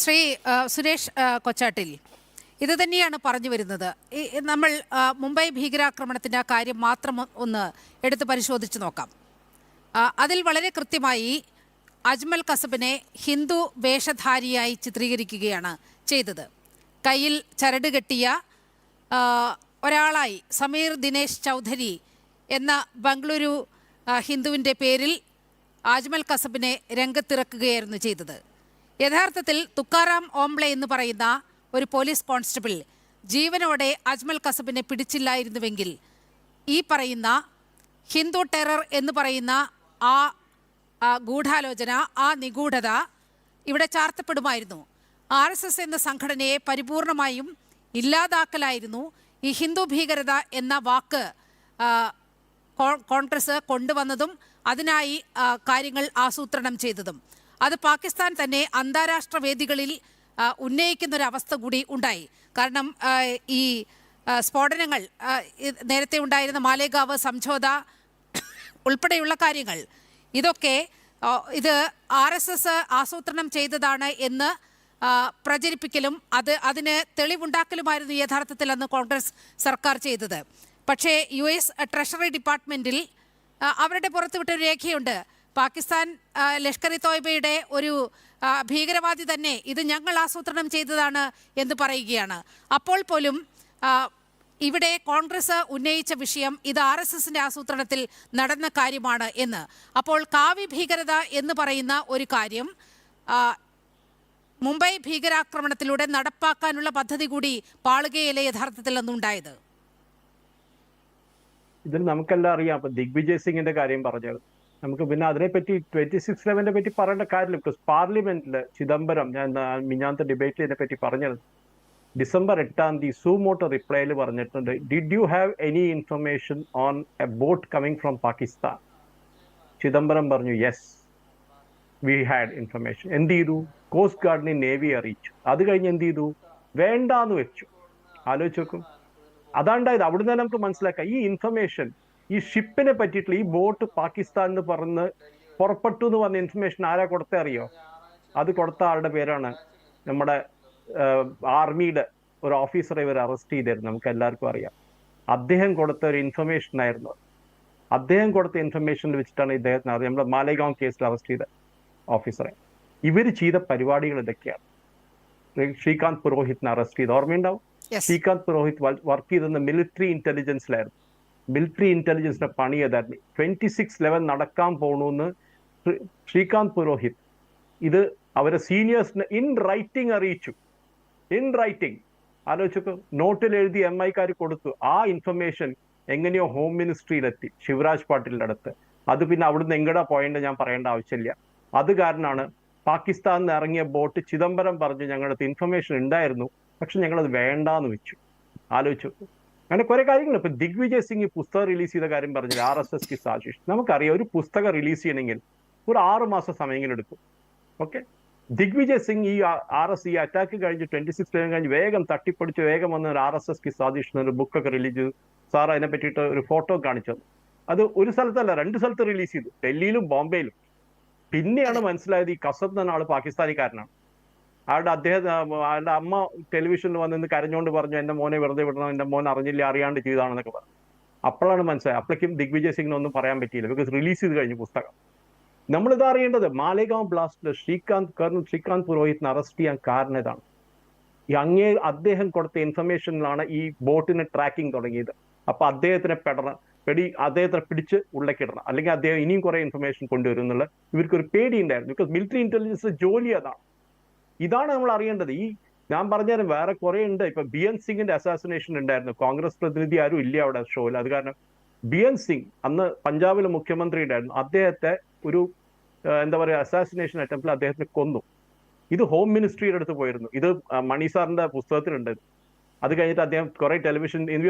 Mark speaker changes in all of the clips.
Speaker 1: ശ്രീ സുരേഷ് കൊച്ചാട്ടിൽ ഇത് തന്നെയാണ് പറഞ്ഞു വരുന്നത്. നമ്മൾ മുംബൈ ഭീകരാക്രമണത്തിൻ്റെ കാര്യം മാത്രം ഒന്ന് എടുത്ത് പരിശോധിച്ച് നോക്കാം. അതിൽ വളരെ കൃത്യമായി അജ്മൽ കസബിനെ ഹിന്ദു വേഷധാരിയായി ചിത്രീകരിക്കുകയാണ് ചെയ്തത്. കയ്യിൽ ചരട് കെട്ടിയ ഒരാളായി സമീർ ദിനേശ് ചൗധരി എന്ന ബംഗളൂരു ഹിന്ദുവിൻ്റെ പേരിൽ അജ്മൽ കസബിനെ രംഗത്തിറക്കുകയായിരുന്നു ചെയ്തത്. യഥാർത്ഥത്തിൽ തുക്കാറാം ഓംബ്ലെ എന്ന് പറയുന്ന ഒരു പോലീസ് കോൺസ്റ്റബിൾ ജീവനോടെ അജ്മൽ കസബിനെ പിടിച്ചില്ലായിരുന്നുവെങ്കിൽ ഈ പറയുന്ന ഹിന്ദു ടെറർ എന്ന് പറയുന്ന ആ ഗൂഢാലോചന, ആ നിഗൂഢത ഇവിടെ ചാർത്തപ്പെടുമായിരുന്നു. RSS എന്ന സംഘടനയെ പരിപൂർണമായും ഇല്ലാതാക്കലായിരുന്നു ഈ ഹിന്ദു ഭീകരത എന്ന വാക്ക് കോൺഗ്രസ് കൊണ്ടുവന്നതും അതിനായി കാര്യങ്ങൾ ആസൂത്രണം ചെയ്തതും. അത് പാകിസ്ഥാൻ തന്നെ അന്താരാഷ്ട്ര വേദികളിൽ ഉന്നയിക്കുന്നൊരവസ്ഥ കൂടി ഉണ്ടായി. കാരണം ഈ സ്ഫോടനങ്ങൾ, നേരത്തെ ഉണ്ടായിരുന്ന മാലേഗാവ് സംഝോത ഉൾപ്പെടെയുള്ള കാര്യങ്ങൾ, ഇതൊക്കെ ഇത് RSS ആസൂത്രണം ചെയ്തതാണ് എന്ന് പ്രചരിപ്പിക്കലും അതിന് തെളിവുണ്ടാക്കലുമായിരുന്നു യഥാർത്ഥത്തിൽ അന്ന് കോൺഗ്രസ് സർക്കാർ ചെയ്തത്. പക്ഷേ US ട്രഷറി ഡിപ്പാർട്ട്മെൻറ്റിൽ അവരുടെ പുറത്തുവിട്ടൊരു രേഖയുണ്ട്. പാകിസ്ഥാൻ ലഷ്കർ ഇ തോയ്ബയുടെ ഒരു ഭീകരവാദി തന്നെ ഇത് ഞങ്ങൾ ആസൂത്രണം ചെയ്തതാണ് എന്ന് പറയുകയാണ്. അപ്പോൾ പോലും ഇവിടെ കോൺഗ്രസ് ഉന്നയിച്ച വിഷയം ഇത് RSSന്റെ ആസൂത്രണത്തിൽ നടന്ന കാര്യമാണ് എന്ന്. അപ്പോൾ കാവി ഭീകരത എന്ന് പറയുന്ന ഒരു കാര്യം മുംബൈ ഭീകരാക്രമണത്തിലൂടെ നടപ്പാക്കാനുള്ള പദ്ധതി കൂടി പാളുകയിലെ യഥാർത്ഥത്തിൽ അന്നുണ്ടായത്.
Speaker 2: ഇതിൽ നമുക്കെല്ലാം അറിയാം. അപ്പൊ ദിഗ്വിജയ് സിംഗിന്റെ കാര്യം പറഞ്ഞത് നമുക്ക് പിന്നെ അതിനെപ്പറ്റി 26/11 പറ്റി പറയേണ്ട കാര്യമില്ല. ബിക്കോസ് പാർലമെന്റിൽ ചിദംബരം, ഞാൻ മിഞ്ഞാന്നത്തെ ഡിബേറ്റിൽ ഇതിനെപ്പറ്റി പറഞ്ഞത്, December 8 സൂമോട്ടോ റിപ്ലൈയിൽ പറഞ്ഞിട്ടുണ്ട്, did you have any information on A boat coming from Pakistan? Chidambaram പറഞ്ഞു യെസ്, വി ഹാഡ് ഇൻഫർമേഷൻ. എന്ത് ചെയ്തു? കോസ്റ്റ് ഗാർഡിനെ നേവി അറിയിച്ചു. അത് കഴിഞ്ഞ് എന്ത് ചെയ്തു? വേണ്ടാന്ന് വെച്ചു. ആലോചിച്ച് നോക്കും. അതാണ്ടായത്. അവിടുന്ന് നമുക്ക് മനസ്സിലാക്കാം ഈ ഇൻഫർമേഷൻ, ഈ ഷിപ്പിനെ പറ്റിയിട്ടുള്ള, ഈ ബോട്ട് പാകിസ്ഥാൻ എന്ന് പറഞ്ഞ് പുറപ്പെട്ടു എന്ന് പറഞ്ഞ ഇൻഫർമേഷൻ ആരാ കൊടുത്തേ അറിയോ? അത് കൊടുത്ത ആളുടെ പേരാണ് നമ്മുടെ ആർമിയുടെ ഒരു ഓഫീസറെ ഇവർ അറസ്റ്റ് ചെയ്തായിരുന്നു. നമുക്ക് എല്ലാവർക്കും അറിയാം. അദ്ദേഹം കൊടുത്ത ഒരു ഇൻഫർമേഷൻ ആയിരുന്നു. അദ്ദേഹം കൊടുത്ത ഇൻഫർമേഷനിൽ വെച്ചിട്ടാണ് ഇദ്ദേഹത്തിന് അറിയാം നമ്മുടെ മാലേഗാവ് കേസിൽ അറസ്റ്റ് ചെയ്ത ഓഫീസറെ. ഇവർ ചെയ്ത പരിപാടികൾ ഇതൊക്കെയാണ്. ശ്രീകാന്ത് പുരോഹിത്തിനെ അറസ്റ്റ് ചെയ്ത് ഓർമ്മയുണ്ടാവും. ശ്രീകാന്ത് പുരോഹിത് വർക്ക് ചെയ്തിരുന്ന മിലിറ്ററി ഇന്റലിജൻസിലായിരുന്നു. മിലിറ്ററി ഇന്റലിജൻസിന്റെ പണി ഏതായിരുന്നു? 26/11 നടക്കാൻ പോകണമെന്ന് ശ്രീകാന്ത് പുരോഹിത് ഇത് അവരെ സീനിയേഴ്സിന് ഇൻ റൈറ്റിംഗ് അറിയിച്ചു. In writing. ആലോചിച്ചു. നോട്ടിൽ എഴുതി MI-ക്കാർ കൊടുത്തു. ആ ഇൻഫർമേഷൻ എങ്ങനെയോ ഹോം മിനിസ്ട്രിയിലെത്തി, ശിവരാജ് പാട്ടീലിന്റെ അടുത്ത്. അത് പിന്നെ അവിടുന്ന് എങ്ങടാ പോയിന്റ് ഞാൻ പറയേണ്ട ആവശ്യമില്ല. അത് കാരണമാണ് പാകിസ്ഥാനിൽ നിന്ന് ഇറങ്ങിയ ബോട്ട് ചിദംബരം പറഞ്ഞു ഞങ്ങളുടെ ഇൻഫർമേഷൻ ഉണ്ടായിരുന്നു, പക്ഷെ ഞങ്ങളത് വേണ്ടാന്ന് വെച്ചു. ആലോചിച്ചു. അങ്ങനെ കുറെ കാര്യങ്ങൾ. ഇപ്പൊ ദിഗ്വിജയ് സിംഗ് ഈ പുസ്തകം റിലീസ് ചെയ്ത കാര്യം പറഞ്ഞില്ല, RSS की साजिश. നമുക്കറിയാം ഒരു പുസ്തകം റിലീസ് ചെയ്യണമെങ്കിൽ ഒരു 6 മാസം സമയങ്ങൾ എടുക്കും. ഓക്കെ. ദിഗ്വിജയ് സിംഗ് ഈ ഈ അറ്റാക്ക് കഴിഞ്ഞ് 26/11 കഴിഞ്ഞ് വേഗം തട്ടിപ്പൊടിച്ച് വേഗം വന്ന ഒരു RSS की साजिश എന്നൊരു ബുക്കൊക്കെ റിലീസ് ചെയ്തു. സാർ അതിനെ പറ്റിയിട്ട് ഒരു ഫോട്ടോ കാണിച്ചു. അത് ഒരു സ്ഥലത്തല്ല, 2 സ്ഥലത്ത് റിലീസ് ചെയ്തു, ഡൽഹിയിലും ബോംബെയിലും. പിന്നെയാണ് മനസ്സിലായത് ഈ കസബ് എന്ന ആള് പാകിസ്ഥാനിക്കാരനാണ്. അയാളുടെ അമ്മ ടെലിവിഷനിൽ വന്നിന്ന് കരഞ്ഞുകൊണ്ട് പറഞ്ഞു എന്റെ മോനെ വെറുതെ വിടണം, എന്റെ മോൻ അറിഞ്ഞില്ല, അറിയാണ്ട് ചെയ്താണെന്നൊക്കെ പറഞ്ഞു. അപ്പോഴാണ് മനസ്സിലായത്. അപ്പോഴേക്കും ദിഗ്വിജയ് സിംഗിന് ഒന്നും പറയാൻ പറ്റിയില്ല, ബിക്കോസ് റിലീസ് ചെയ്ത് കഴിഞ്ഞു പുസ്തകം. നമ്മളിത് അറിയേണ്ടത് മാലേഗാവ് ബ്ലാസ്റ്റിൽ കേണൽ ശ്രീകാന്ത് പുരോഹിത്തിനെ അറസ്റ്റ് ചെയ്യാൻ കാരണം ഇതാണ്. ഈ അദ്ദേഹം കൊടുത്ത ഇൻഫർമേഷനിലാണ് ഈ ബോട്ടിന് ട്രാക്കിംഗ് തുടങ്ങിയത്. അപ്പൊ അദ്ദേഹത്തിനെ അദ്ദേഹത്തിനെ പിടിച്ച് ഉള്ളക്കിടണം, അല്ലെങ്കിൽ അദ്ദേഹം ഇനിയും കുറെ ഇൻഫർമേഷൻ കൊണ്ടുവരും എന്നുള്ള ഇവർക്കൊരു പേടി ഉണ്ടായിരുന്നു. ബിക്കോസ് മിലിറ്ററി ഇന്റലിജൻസ് ജോലി അതാണ്. ഇതാണ് നമ്മൾ അറിയേണ്ടത്. ഈ ഞാൻ പറഞ്ഞാലും വേറെ കുറെ ഉണ്ട്. ഇപ്പൊ BN സിംഗിന്റെ അസാസിനേഷൻ ഉണ്ടായിരുന്നു. കോൺഗ്രസ് പ്രതിനിധി ആരും ഇല്ല അവിടെ ഷോയിൽ. അത് കാരണം BN സിംഗ് അന്ന് പഞ്ചാബിലെ മുഖ്യമന്ത്രി ഉണ്ടായിരുന്നു. അദ്ദേഹത്തെ ഒരു എന്താ പറയുക അസാസിനേഷൻ അറ്റംപ്റ്റിൽ അദ്ദേഹത്തെ കൊന്നു. ഇത് ഹോം മിനിസ്ട്രിയുടെ അടുത്ത് പോയിരുന്നു. ഇത് മണി സാറിന്റെ പുസ്തകത്തിലുണ്ട്. അത് കഴിഞ്ഞിട്ട് അദ്ദേഹം കുറെ ടെലിവിഷൻ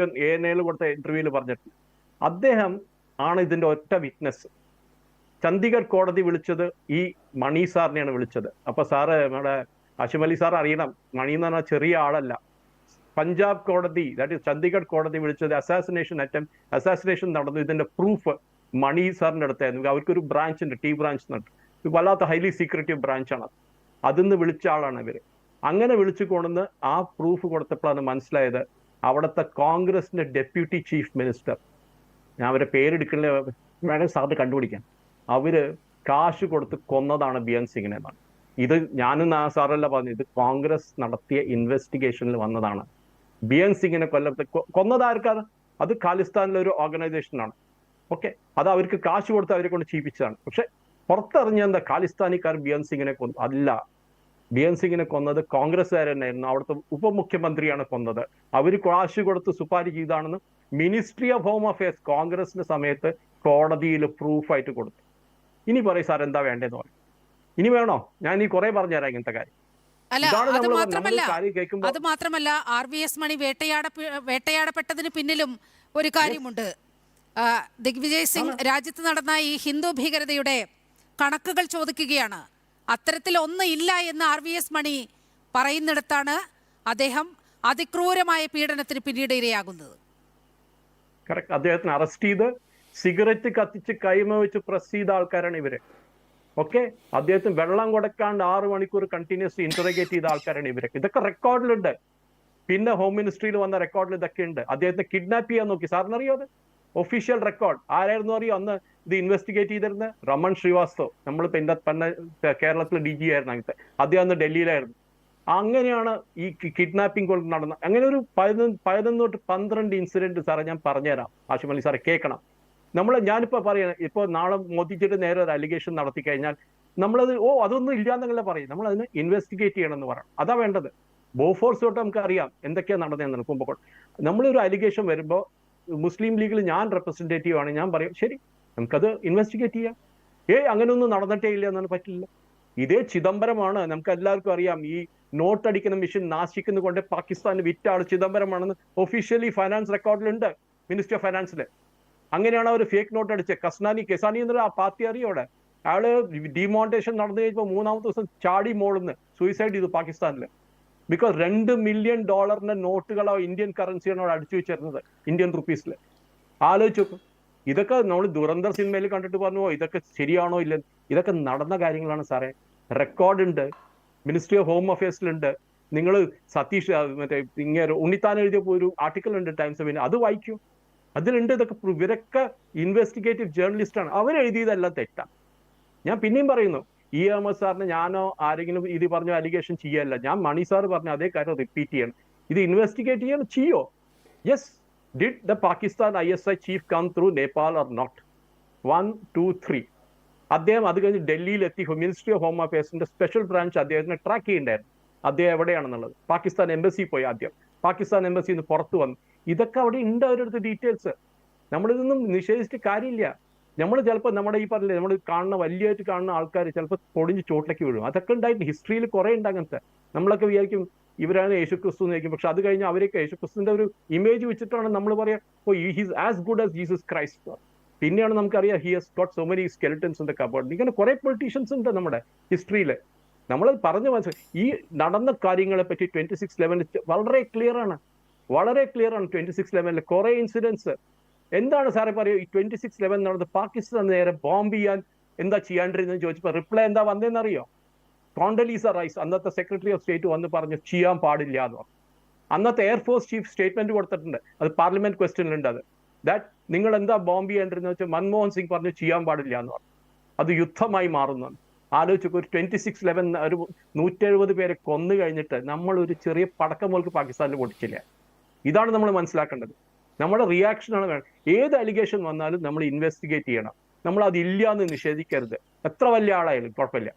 Speaker 2: ANA കൊടുത്ത ഇന്റർവ്യൂവിൽ പറഞ്ഞിട്ടുണ്ട്. അദ്ദേഹം ആണ് ഇതിന്റെ ഒറ്റ വിറ്റ്നസ്. ചണ്ഡീഗഡ് കോടതി വിളിച്ചത് ഈ മണി സാറിനെയാണ് വിളിച്ചത്. അപ്പൊ സാറ് നമ്മുടെ ഹാഷിം അലി സാർ അറിയണം, മണി എന്ന് പറഞ്ഞാൽ ചെറിയ ആളല്ല. പഞ്ചാബ് കോടതി, ദാറ്റ് ഈസ് ചണ്ഡീഗഡ് കോടതി വിളിച്ചത് അസാസിനേഷൻ നടന്നു. ഇതിന്റെ പ്രൂഫ് മണി സാറിന്റെ അടുത്തായിരുന്നു. അവർക്കൊരു ബ്രാഞ്ച് ഉണ്ട്, T ബ്രാഞ്ച് എന്നുണ്ട്. വല്ലാത്ത ഹൈലി സീക്രട്ടീവ് ബ്രാഞ്ചാണ്. അതിന്ന് വിളിച്ച ആളാണ് ഇവര്. അങ്ങനെ വിളിച്ചു കൊണ്ടുവന്ന് ആ പ്രൂഫ് കൊടുത്തപ്പോഴാണ് മനസ്സിലായത് അവിടുത്തെ കോൺഗ്രസിന്റെ ഡെപ്യൂട്ടി ചീഫ് മിനിസ്റ്റർ, ഞാൻ അവരെ പേരെടുക്കണ വേണമെങ്കിൽ സാറിന് കണ്ടുപിടിക്കാൻ, അവര് കാശ് കൊടുത്ത് കൊന്നതാണ് ബിയൻ സിംഗിനെ എന്നാണ്. ഇത് ഞാനും സാറല്ല പറഞ്ഞു, ഇത് കോൺഗ്രസ് നടത്തിയ ഇൻവെസ്റ്റിഗേഷനിൽ വന്നതാണ്. ബിയൻ സിംഗിനെ കൊന്നതാർക്കാണ്? അത് ഖാലിസ്ഥാനിലെ ഒരു ഓർഗനൈസേഷനാണ്. ഓക്കെ, അത് അവർക്ക് കാശ് കൊടുത്ത് അവരെ കൊണ്ട് ചെയ്യിപ്പിച്ചതാണ്. പക്ഷെ പുറത്തറിഞ്ഞ എന്താ, ഖാലിസ്ഥാനിക്കാർ ബിയൻ സിംഗിനെ കൊന്നു അല്ല. ബിയൻ സിംഗിനെ കൊന്നത് കോൺഗ്രസ്സുകാർ തന്നെയായിരുന്നു. അവിടുത്തെ ഉപമുഖ്യമന്ത്രിയാണ് കൊന്നത്. അവർ കാശ് കൊടുത്ത് സുപാരി ചെയ്താണെന്ന് മിനിസ്ട്രി ഓഫ് ഹോം അഫയേഴ്സ് കോൺഗ്രസിന്റെ സമയത്ത് കോടതിയിൽ പ്രൂഫായിട്ട് കൊടുത്തു. ഇനി പറയും സാർ എന്താ വേണ്ടതെന്ന് പറയും. ഇനി വേണോ? ഞാൻ ഈ കുറെ പറഞ്ഞുതരാം ഇങ്ങനത്തെ കാര്യം.
Speaker 1: അല്ല, അത് മാത്രമല്ല RVS മണി വേട്ടയാടപ്പെട്ടതിന് പിന്നിലും ഒരു കാര്യമുണ്ട്. ദിഗ്വിജയ് സിംഗ് രാജ്യത്ത് നടന്ന ഈ ഹിന്ദു ഭീകരതയുടെ കണക്കുകൾ ചോദിക്കുകയാണ്. അത്തരത്തിൽ ഒന്ന് ഇല്ല എന്ന് RVS മണി പറയുന്നിടത്താണ് അദ്ദേഹം അതിക്രൂരമായ പീഡനത്തിന് പിന്നീട് ഇരയാകുന്നത്.
Speaker 2: കറക്റ്റ്. അദ്ദേഹത്തിന് അറസ്റ്റ് ചെയ്ത് സിഗരറ്റ് കത്തിച്ച് കൈമ വെച്ച് പ്രസ് ചെയ്ത ആൾക്കാരാണ് ഇവര്. ഓക്കെ, അദ്ദേഹത്തിന് വെള്ളം കൊടുക്കാണ്ട് 6 മണിക്കൂർ കണ്ടിന്യൂസ് ഇന്ററഗേറ്റ് ചെയ്ത ആൾക്കാരാണ് ഇവരൊക്കെ. ഇതൊക്കെ റെക്കോർഡിലുണ്ട്. പിന്നെ ഹോം മിനിസ്ട്രിയിൽ വന്ന റെക്കോർഡിൽ ഇതൊക്കെ ഉണ്ട്. അദ്ദേഹത്തെ കിഡ്നാപ്പ് ചെയ്യാൻ നോക്കി. സാറിന് അറിയോ അത്? Official record. ആരായിരുന്നു അറിയോ അന്ന് ഇത് ഇൻവെസ്റ്റിഗേറ്റ് ചെയ്തിരുന്നത്? രമൺ ശ്രീവാസ്തവ്. നമ്മളിപ്പോ കേരളത്തിൽ DG ആയിരുന്നു അങ്ങനത്തെ. അദ്ദേഹം അന്ന് ഡൽഹിയിലായിരുന്നു. അങ്ങനെയാണ് ഈ കിഡ്നാപ്പിംഗ് നടന്നത്. അങ്ങനെ ഒരു 11 തൊട്ട് 12 ഇൻസിഡന്റ് സാറേ ഞാൻ പറഞ്ഞുതരാം. ആഷിഫ് അലി സാറെ കേൾക്കണം. ഞാനിപ്പോ പറയണം, ഇപ്പൊ നാളെ മോദിജിയുടെ നേരെ ഒരു അലിഗേഷൻ നടത്തി കഴിഞ്ഞാൽ നമ്മളത് അതൊന്നും ഇല്ലാന്നല്ല പറയും. നമ്മൾ അതിന് ഇൻവെസ്റ്റിഗേറ്റ് ചെയ്യണം എന്ന് പറയണം. അതാ വേണ്ടത്. ബോഫോഴ്സ് തൊട്ട് നമുക്ക് അറിയാം എന്തൊക്കെയാണ് നടന്നതെന്ന് നിൽക്കുമ്പോൾ. നമ്മളൊരു അലിഗേഷൻ വരുമ്പോൾ മുസ്ലിം ലീഗിൽ ഞാൻ റെപ്രസെന്റേറ്റീവ് ആണ്, ഞാൻ പറയും ശരി നമുക്കത് ഇൻവെസ്റ്റിഗേറ്റ് ചെയ്യാം. അങ്ങനെയൊന്നും നടന്നിട്ടേ ഇല്ല എന്നാണ് പറ്റില്ല. ഇതേ ചിദംബരമാണ്. നമുക്ക് എല്ലാവർക്കും അറിയാം, ഈ നോട്ട് അടിക്കുന്ന മെഷീൻ നാശിക്കുന്ന കൊണ്ട് പാകിസ്ഥാന് വിറ്റ ആൾ ചിദംബരമാണെന്ന് ഒഫീഷ്യലി ഫൈനാൻസ് റെക്കോർഡിലുണ്ട്, മിനിസ്ട്രി ഓഫ് ഫൈനാൻസിൽ. അങ്ങനെയാണ് അവർ ഫേക്ക് നോട്ട് അടിച്ചത്. കെസാനി എന്നുള്ള ആ പാർട്ടി അറിയോടെ, അയാള് ഡിമോണ്ടേഷൻ നടന്നു കഴിഞ്ഞപ്പോൾ 3-ാമത്തെ ദിവസം ചാടി മോളുന്ന് സൂയിസൈഡ് ചെയ്തു പാകിസ്ഥാനിൽ. ബിക്കോസ് $2 മില്യൺ നോട്ടുകളോ ഇന്ത്യൻ കറൻസിയാണോ അടിച്ചു വെച്ചിരുന്നത്, ഇന്ത്യൻ റുപ്പീസിൽ. ആലോചിച്ച് നോക്കും. ഇതൊക്കെ നമ്മൾ ദുരന്തർ സിനിമയിൽ കണ്ടിട്ട് പറഞ്ഞു ഇതൊക്കെ ശരിയാണോ ഇല്ല. ഇതൊക്കെ നടന്ന കാര്യങ്ങളാണ് സാറേ. റെക്കോർഡ് ഉണ്ട്, മിനിസ്ട്രി ഓഫ് ഹോം അഫയേഴ്സിലുണ്ട്. നിങ്ങൾ സതീഷ് ഇങ്ങനെ ഉണ്ണിത്താൻ എഴുതിയപ്പോൾ ഒരു ആർട്ടിക്കിൾ ഉണ്ട് ടൈംസ് ഓഫ് ഇന്ത്യ, അത് വായിക്കൂ. അതിലുണ്ട് ഇതൊക്കെ. ഇവരൊക്കെ ഇൻവെസ്റ്റിഗേറ്റീവ് ജേർണലിസ്റ്റ് ആണ്. അവരെഴുതിയതെല്ലാം തെറ്റാണ്. ഞാൻ പിന്നെയും പറയുന്നു, EMS സാറിന് ഞാനോ ആരെങ്കിലും ഇത് പറഞ്ഞ അലിഗേഷൻ ചെയ്യല്ല. ഞാൻ മണി സാർ പറഞ്ഞ അതേ കാര്യം റിപ്പീറ്റ് ചെയ്യണം. ഇത് ഇൻവെസ്റ്റിഗേറ്റ് ചെയ്യണം. ചെയ്യോ? Yes. Did the Pakistan ISI chief come through Nepal or not? 1, 2, 3. അദ്ദേഹം അത് കഴിഞ്ഞ് ഡൽഹിയിൽ എത്തി മിനിസ്ട്രി ഓഫ് ഹോം അഫയേഴ്സിന്റെ സ്പെഷ്യൽ ബ്രാഞ്ച് അദ്ദേഹത്തിനെ ട്രാക്ക് ചെയ്യണ്ടായിരുന്നു. അദ്ദേഹം എവിടെയാണെന്നുള്ളത്. പാകിസ്ഥാൻ എംബസി പോയി. ആദ്യം പാകിസ്ഥാൻ എംബസിയിൽ നിന്ന് പുറത്തു വന്നു. ഇതൊക്കെ അവിടെ ഉണ്ട്, അവരടുത്ത് ഡീറ്റെയിൽസ്. നമ്മളിതൊന്നും നിഷേധിച്ചിട്ട് കാര്യമില്ല. നമ്മൾ ചിലപ്പോൾ നമ്മുടെ ഈ പറഞ്ഞില്ലേ, നമ്മൾ കാണുന്ന വലിയതായിട്ട് കാണുന്ന ആൾക്കാർ ചിലപ്പോൾ പൊടിഞ്ഞ് ചോട്ടിലേക്ക് വീഴും. അതൊക്കെ ഉണ്ടായിട്ട് ഹിസ്റ്ററിയിൽ കുറെ ഉണ്ട് അങ്ങനത്തെ. നമ്മളൊക്കെ വിചാരിക്കും ഇവരാണ് യേശുക്രിസ്തു എന്ന് ചോദിക്കും. പക്ഷെ അത് കഴിഞ്ഞ് അവരൊക്കെ യേശുക്രിസ്തുവിന്റെ ഒരു ഇമേജ് വെച്ചിട്ടാണ് നമ്മൾ പറയാ he's as good as Jesus Christ. പിന്നെയാണ് നമുക്കറിയാം he has got so many skeletons in the cupboard. ഇങ്ങനെ കുറെ പൊളിറ്റീഷ്യൻസ് ഉണ്ട് നമ്മുടെ ഹിസ്റ്ററിയിൽ. നമ്മൾ പറഞ്ഞു മനസ്സിലായി ഈ നടന്ന കാര്യങ്ങളെ പറ്റി 26/11 വളരെ ക്ലിയർ ആണ്. 26/11 കുറെ ഇൻസിഡൻസ്. എന്താണ് സാറേ പറയൂ, ഈ 26/11 നടന്നത് പാകിസ്ഥാൻ നേരെ ബോംബ് ചെയ്യാൻ എന്താ ചെയ്യാണ്ടിരുന്നെന്ന് ചോദിച്ചപ്പോൾ റിപ്ലൈ എന്താ വന്നതെന്നറിയോ? കോണ്ടലീസ റൈസ്, അന്നത്തെ സെക്രട്ടറി ഓഫ് സ്റ്റേറ്റ് വന്ന് പറഞ്ഞു ചെയ്യാൻ പാടില്ല എന്ന് പറഞ്ഞു. അന്നത്തെ എയർഫോഴ്സ് ചീഫ് സ്റ്റേറ്റ്മെന്റ് കൊടുത്തിട്ടുണ്ട്, അത് പാർലമെന്റ് ക്വസ്റ്റ്യനിലുണ്ട്. അത് ദാറ്റ് നിങ്ങൾ എന്താ ബോംബ് ചെയ്യാണ്ടിരുന്നത് വെച്ചാൽ മൻമോഹൻ സിംഗ് പറഞ്ഞു ചെയ്യാൻ പാടില്ല എന്ന് പറഞ്ഞു. അത് യുദ്ധമായി മാറുന്നതാണ്. ആലോചിച്ചു, ഒരു 26/11 ഒരു 170 പേരെ കൊന്നു കഴിഞ്ഞിട്ട് നമ്മൾ ഒരു ചെറിയ പടക്കം പോലും പാകിസ്ഥാനിൽ പൊട്ടിച്ചില്ല. ഇതാണ് നമ്മൾ മനസ്സിലാക്കേണ്ടത്. നമ്മുടെ റിയാക്ഷനാണ് വേണം. ഏത് അലിഗേഷൻ വന്നാലും നമ്മൾ ഇൻവെസ്റ്റിഗേറ്റ് ചെയ്യണം. നമ്മൾ അതില്ല എന്ന് നിഷേധിക്കരുത്. എത്ര വലിയ ആളായാലും കുഴപ്പമില്ല.